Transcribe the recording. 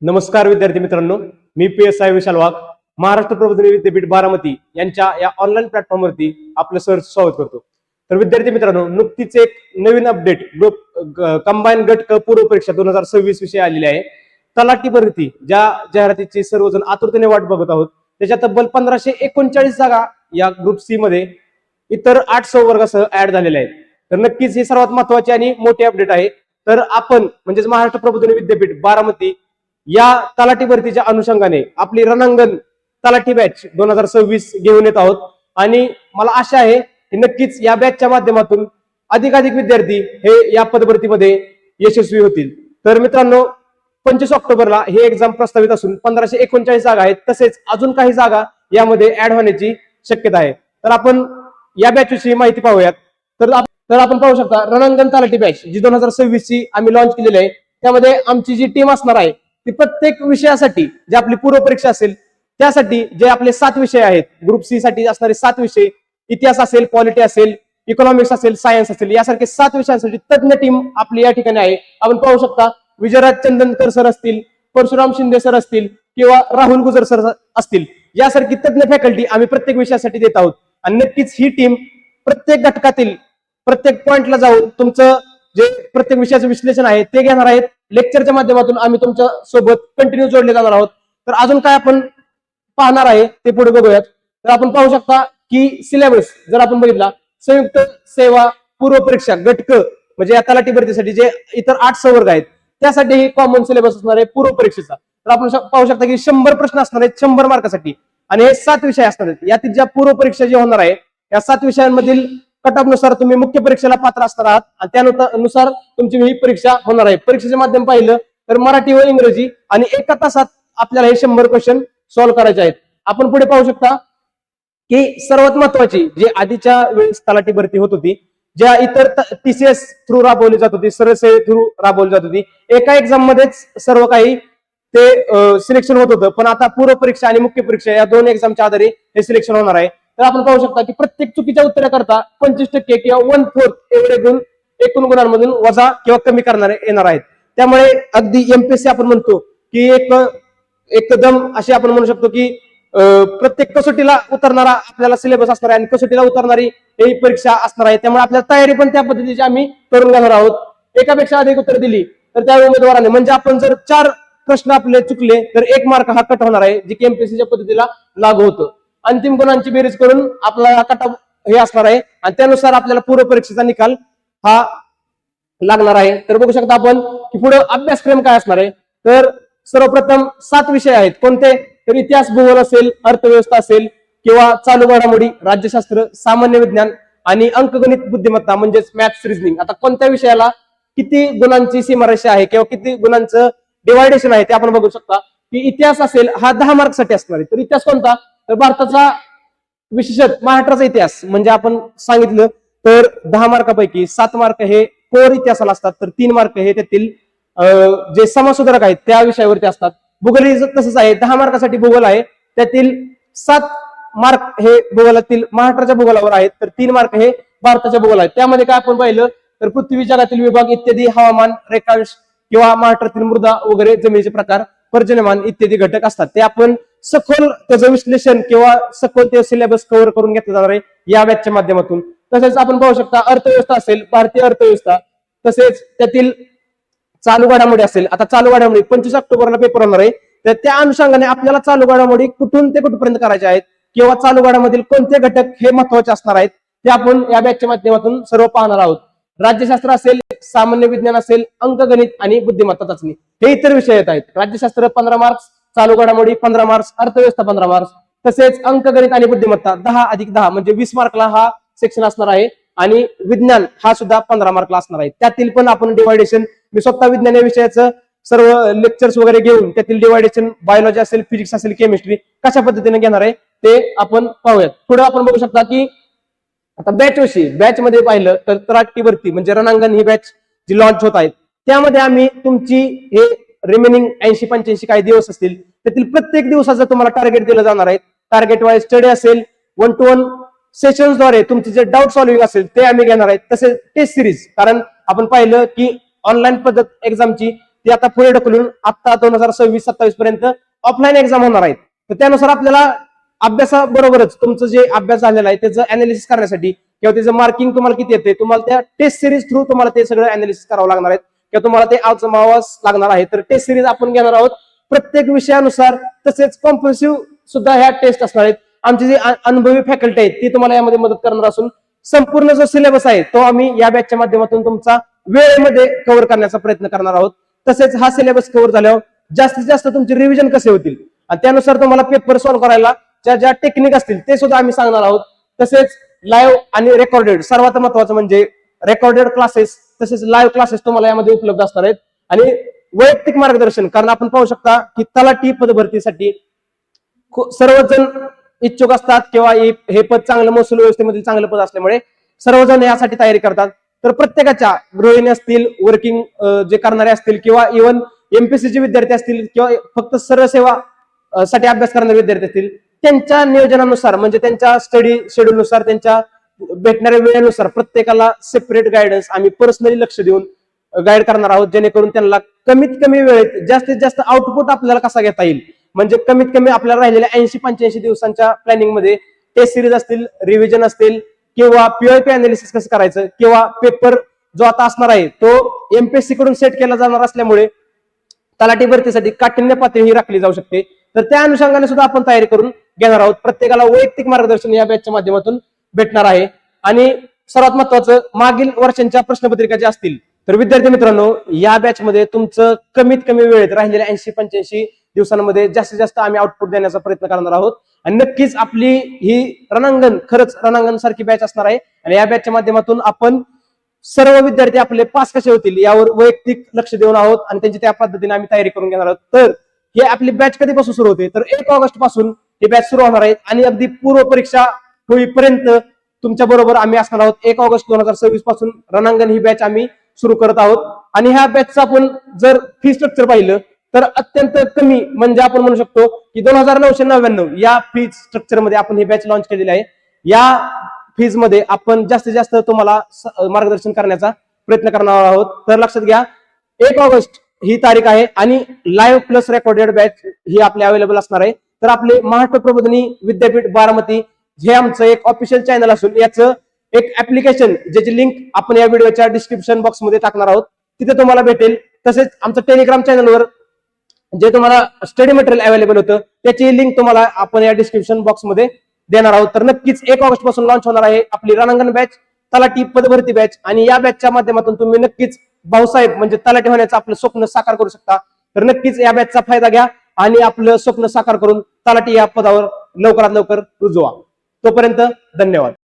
नमस्कार विद्यार्थी मित्रांनो, मी PSI विशाल वाघ, महाराष्ट्र प्रबोधिनी विद्यापीठ बारामती यांच्या या ऑनलाईन प्लॅटफॉर्मवरती आपलं सर स्वागत करतो. तर विद्यार्थी मित्रांनो, नुकतीच एक नवीन अपडेट कंबाईन गट क पूर्व परीक्षा 2026 विषयी आलेली आहे. तलाठी भरती ज्या जाहिरातीची सर्वजण आतुरतेने वाट बघत आहोत, त्याच्या तब्बल 1539 जागा या ग्रुप सी मध्ये इतर 8 संवर्गासह ऍड झालेल्या आहेत. तर नक्कीच ही सर्वात महत्वाची आणि मोठी अपडेट आहे. तर आपण म्हणजेच महाराष्ट्र प्रबोधिनी विद्यापीठ बारामती या तलाठी भरतीच्या अनुषंगाने आपली रणांगण तलाठी बॅच 2026 घेऊन येत आहोत आणि मला आशा आहे की नक्कीच या बॅचच्या माध्यमातून अधिकाधिक विद्यार्थी हे या पदभरतीमध्ये यशस्वी होतील. तर मित्रांनो, 25 ऑक्टोबरला ही एक्झाम प्रस्तावित असून 1539 जागा आहेत. तसेच अजून काही जागा यामध्ये ऍड होण्याची शक्यता आहे. तर आपण या बॅच विषयी माहिती पाहूयात. तर आपण पाहू शकता, रणांगण तलाठी बॅच जी 2026 ची आम्ही लॉन्च केलेली आहे, त्यामध्ये आमची जी टीम असणार आहे ती प्रत्येक विषयासाठी जे आपली पूर्व परीक्षा असेल त्यासाठी जे आपले 7 विषय आहेत, ग्रुप सी साठी असणारे 7 विषय, इतिहास असेल, पॉलिटी असेल, इकॉनॉमिक्स असेल, सायन्स असेल, यासारखे 7 विषयांसाठी तज्ञ टीम आपली या ठिकाणी आहे. आपण पाहू शकता, विजयराज चंदनकर सर असतील, परशुराम शिंदे सर असतील किंवा राहुल गुजर सर असतील, यासारखी तज्ञ फॅकल्टी आम्ही प्रत्येक विषयासाठी देत आहोत. आणि नक्कीच ही टीम प्रत्येक घटकातील प्रत्येक पॉइंटला जाऊन तुमचं जे प्रत्येक विषयाचं विश्लेषण आहे ते घेणार आहेत. लेक्चरच्या माध्यमातून आम्ही तुमच्या सोबत कंटिन्यू जोडले जाणार आहोत. तर अजून काय आपण पाहणार आहे ते पुढे बघूयात. तर आपण पाहू शकता की सिलेबस जर आपण बघितला, संयुक्त सेवा पूर्व परीक्षा गटक म्हणजे या तलाठी भरतीसाठी जे इतर 8 संवर्ग आहेत त्यासाठी कॉमन सिलेबस असणार आहे पूर्व परीक्षेचा. तर आपण पाहू शकता की 100 प्रश्न असणार आहेत 100 मार्कासाठी आणि हे 7 विषय असणार आहेत. यातील ज्या पूर्व परीक्षा जे होणार आहे या 7 विषयांमधील कट ऑफ नुसार तुम्ही मुख्य परीक्षेला पात्र असणार आहात आणि त्यानुसार तुमची ही परीक्षा होणार आहे. परीक्षेचे माध्यम पाहिलं तर मराठी व इंग्रजी आणि एका तासात आपल्याला हे 100 क्वेश्चन सॉल्व्ह करायचे आहेत. आपण पुढे पाहू शकता की सर्वात महत्वाची जी आधीच्या वेळेस तलाठी भरती होत होती, ज्या इतर TCS थ्रू राबवली जात होती, सरसेवे थ्रू राबवली जात होती, एका एक्झाम मध्येच सर्व काही ते सिलेक्शन होत होतं. पण आता पूर्व परीक्षा आणि मुख्य परीक्षा या 2 एक्झामच्या आधारे हे सिलेक्शन होणार आहे. तर आपण पाहू शकता की प्रत्येक चुकीच्या उत्तराकरता 25% किंवा 1/4 एवढे गुण एकूण गुणांमधून वजा किंवा कमी करणारे येणार आहेत. त्यामुळे अगदी MPSC आपण म्हणतो की एकदम अशी आपण म्हणू शकतो की प्रत्येक कसोटीला उतरणारा आपल्याला सिलेबस असणार आहे आणि कसोटीला उतरणारी ही परीक्षा असणार आहे. त्यामुळे आपल्याला तयारी पण त्या पद्धतीची आम्ही करून घेणार आहोत. एकापेक्षा अधिक उत्तर दिली तर त्या उमेदवाराने, म्हणजे आपण जर 4 प्रश्न आपले चुकले तर 1 मार्क हा कट होणार आहे, जे की MPSCच्या पद्धतीला लागू होतं. अंतिम गुणांची बेरीज करून आपला कट ऑफ हे असणार आहे आणि त्यानुसार आपल्याला पूर्व परीक्षेचा निकाल हा लागणार आहे. तर बघू शकता आपण की पुढे अभ्यासक्रम काय असणार आहे. तर सर्वप्रथम 7 विषय आहेत. कोणते? तर इतिहास, भूगोल असेल, अर्थव्यवस्था असेल किंवा चालू घडामोडी, राज्यशास्त्र, सामान्य विज्ञान आणि अंकगणित बुद्धिमत्ता म्हणजेच मॅथ्स रिझनिंग. आता कोणत्या विषयाला किती गुणांची सीमारेषा आहे किंवा किती गुणांचं डिवायडेशन आहे ते आपण बघू शकता. की इतिहास असेल हा 10 मार्कसाठी असणार आहे. तर इतिहास कोणता? तर भारताचा, विशेषतः महाराष्ट्राचा इतिहास म्हणजे आपण सांगितलं तर 10 मार्कापैकी 7 मार्क हे कोर इतिहासाला असतात, तर 3 मार्क हे त्यातील जे समाजसुधारक आहेत त्या विषयावरती असतात. भूगोल तसंच आहे, 10 मार्कासाठी भूगोल आहे, त्यातील 7 मार्क हे भूगोलातील महाराष्ट्राच्या भूगोलावर आहेत, तर 3 मार्क हे भारताच्या भूगोल आहेत. त्यामध्ये काय आपण पाहिलं तर पृथ्वी, जगातील विभाग इत्यादी, हवामान, रेखांश किंवा महाराष्ट्रातील मृदा वगैरे, जमिनीचे प्रकार, पर्जन्यमान इत्यादी घटक असतात. ते आपण सखोल त्याचं विश्लेषण किंवा सखोल ते सिलेबस कव्हर करून घेतलं जाणार आहे या बॅचच्या माध्यमातून. तसेच आपण पाहू शकता अर्थव्यवस्था असेल, भारतीय अर्थव्यवस्था, तसेच त्यातील चालू घडामोडी असेल. आता चालू घडामोडी 25 ऑक्टोबरला पेपर होणार आहे, तर त्या अनुषंगाने आपल्याला चालू घडामोडी कुठून ते कुठपर्यंत करायच्या आहेत किंवा चालू घडामोडीतील कोणते घटक हे महत्वाचे असणार आहेत ते आपण या बॅचच्या माध्यमातून सर्व पाहणार आहोत. राज्यशास्त्र असेल, सामान्य विज्ञान असेल, अंकगणित आणि बुद्धिमत्ता चाचणी हे इतर विषय येत आहेत. राज्यशास्त्र 15 मार्क्स, चालू घडामोडी 15 मार्क्स, अर्थव्यवस्था 15 मार्क्स, तसेच अंकगणित आणि बुद्धिमत्ता 10+10 म्हणजे 20 मार्कला हा सेक्शन असणार आहे आणि विज्ञान हा सुद्धा 15 मार्कला असणार आहे. त्यातील पण आपण डिवायडेशन, मी स्वतः विज्ञान या विषयाचं सर्व लेक्चर्स वगैरे घेऊन त्यातील डिवायडेशन, बायोलॉजी असेल, फिजिक्स असेल, केमिस्ट्री कशा पद्धतीने घेणार आहे ते आपण पाहूयात. पुढे आपण बघू शकता की आता बॅच विषयी, बॅच मध्ये पाहिलं तर तलाठी भरती म्हणजे रणांगण ही बॅच जी लॉन्च होत आहेत त्यामध्ये आम्ही तुमची हे रिमेनिंग 80-85 काही दिवस असतील त्यातील प्रत्येक दिवसाचं तुम्हाला टार्गेट दिलं जाणार आहे. टार्गेट वाईज स्टडी असेल, 1-to-1 सेशन्सद्वारे तुमचे जे डाऊट सॉल्व्हिंग असेल ते आम्ही घेणार आहेत. तसेच टेस्ट सिरीज, कारण आपण पाहिलं की ऑनलाईन पद्धत एक्झामची ते आता पुढे ढकलून आता 2026-27 पर्यंत ऑफलाईन एक्झाम होणार आहेत. तर त्यानुसार आपल्याला अभ्यासाबरोबरच तुमचं जे अभ्यास झालेला आहे त्याचं अनालिसिस करण्यासाठी किंवा त्याचं मार्किंग तुम्हाला किती येते, तुम्हाला त्या टेस्ट सिरीज थ्रू तुम्हाला ते सगळं अनालिसिस करावं लागणार आहे किंवा तुम्हाला ते आजमावाच लागणार आहे. तर टेस्ट सिरीज आपण घेणार आहोत प्रत्येक विषयानुसार. तसेच कॉम्प्रेसिव्ह सुद्धा ह्या टेस्ट असणार आहेत. आमची जी अनुभवी फॅकल्टी आहे ती तुम्हाला यामध्ये मदत करणार असून संपूर्ण जो सिलेबस आहे तो आम्ही या बॅचच्या माध्यमातून तुमचा वेळेमध्ये कव्हर करण्याचा प्रयत्न करणार आहोत. तसेच हा सिलेबस कव्हर झाल्यावर जास्तीत जास्त तुमचे रिव्हिजन कसे होतील आणि त्यानुसार तुम्हाला पेपर सॉल्व्ह करायला ज्या टेक्निक असतील ते सुद्धा आम्ही सांगणार आहोत. तसेच लाईव्ह आणि रेकॉर्डेड, सर्वात महत्वाचं म्हणजे रेकॉर्डेड क्लासेस तसेच लाईव्ह क्लासेस तुम्हाला यामध्ये उपलब्ध असणार आहेत. आणि वैयक्तिक मार्गदर्शन, कारण आपण पाहू शकता की तलाठी पदभरतीसाठी सर्वजण इच्छुक असतात किंवा हे पद चांगलं महसूल व्यवस्थेमधील चांगलं पद असल्यामुळे सर्वजण यासाठी तयारी करतात. तर प्रत्येकाच्या गृहिणी असतील, वर्किंग जे करणारे असतील किंवा इव्हन एमपीएससीचे विद्यार्थी असतील किंवा फक्त सर्व सेवा साठी अभ्यास करणारे विद्यार्थी असतील, त्यांच्या नियोजनानुसार म्हणजे त्यांच्या स्टडी शेड्यूलनुसार त्यांच्या भेटणाऱ्या वेळेनुसार प्रत्येकाला सेपरेट गायडन्स आम्ही पर्सनली लक्ष देऊन गाईड करणार आहोत, जेणेकरून त्यांना कमीत कमी वेळेत जास्तीत जास्त आउटपुट आपल्याला कसा घेता येईल. म्हणजे कमीत कमी आपल्याला राहिलेल्या 80-85 दिवसांच्या प्लॅनिंग मध्ये टेस्ट सिरीज असतील, रिव्हिजन असतील किंवा पीओपी अनालिसिस कसं करायचं किंवा पेपर जो आता असणार आहे तो एमपीएससी कडून सेट केला जाणार असल्यामुळे तलाठी भरतीसाठी काठिण्य पातळी ही राखली जाऊ शकते. तर त्या अनुषंगाने सुद्धा आपण तयारी करून घेणार आहोत. प्रत्येकाला वैयक्तिक मार्गदर्शन या बॅचच्या माध्यमातून भेटणार आहे. आणि सर्वात महत्वाचं, मागील वर्षांच्या प्रश्नपत्रिका ज्या असतील तर विद्यार्थी मित्रांनो या बॅच मध्ये तुमचं कमीत कमी वेळेत राहिलेल्या 80-85 दिवसांमध्ये जास्तीत जास्त आम्ही आउटपुट देण्याचा प्रयत्न करणार आहोत. आणि नक्कीच आपली ही रणांगण खरंच रणांगण सारखी बॅच असणार आहे. आणि या बॅचच्या माध्यमातून आपण सर्व विद्यार्थी आपले पास कसे होतील यावर वैयक्तिक लक्ष देऊन आहोत आणि त्यांची त्या पद्धतीने आम्ही तयारी करून घेणार आहोत. तर ही आपली बॅच कधीपासून सुरू होते, तर 1 ऑगस्ट पासून ही बॅच सुरू होणार आहे आणि अगदी पूर्व परीक्षा होईपर्यंत तुमच्या बरोबर आम्ही असणार आहोत. 1 ऑगस्ट 2026 पासून रणांगण ही बॅच आम्ही सुरू करत आहोत. आणि ह्या बॅचचं आपण जर फी स्ट्रक्चर पाहिलं तर अत्यंत कमी, म्हणजे आपण म्हणू शकतो की 2,999 या फी स्ट्रक्चर मध्ये आपण ही बॅच लॉन्च केलेली आहे. या फीज मध्ये आपण जास्तीत जास्त तुम्हाला मार्गदर्शन करण्याचा प्रयत्न करणार आहोत. तर लक्षात घ्या 1 ऑगस्ट ही तारीख आहे आणि लाईव्ह प्लस रेकॉर्डेड बॅच ही आपली अवेलेबल असणार आहे. तर आपले महाराष्ट्र प्रबोधिनी विद्यापीठ बारामती हे आमचं एक ऑफिशियल चॅनल असून याचं एक ऍप्लिकेशन ज्याची लिंक आपण या व्हिडिओच्या डिस्क्रिप्शन बॉक्स मध्ये टाकणार आहोत, तिथे तुम्हाला भेटेल. तसेच आमचं टेलिग्राम चॅनलवर जे तुम्हाला स्टडी मटेरियल अवेलेबल होतं त्याची लिंक तुम्हाला आपण या डिस्क्रिप्शन बॉक्स मध्ये देणार आहोत. तर नक्कीच 1 ऑगस्ट पासून लॉन्च होणार आहे आपली रणांगण बॅच, तलाठी पदभरती बॅच. आणि या बॅचच्या माध्यमातून तुम्ही नक्कीच भाऊसाहेब म्हणजे तलाठी होण्याचं आपलं स्वप्न साकार करू शकता. तर नक्कीच या बॅचचा फायदा घ्या आणि आपलं स्वप्न साकार करून तलाठी या पदावर लवकरात लवकर रुजवा. तोपर्यंत धन्यवाद.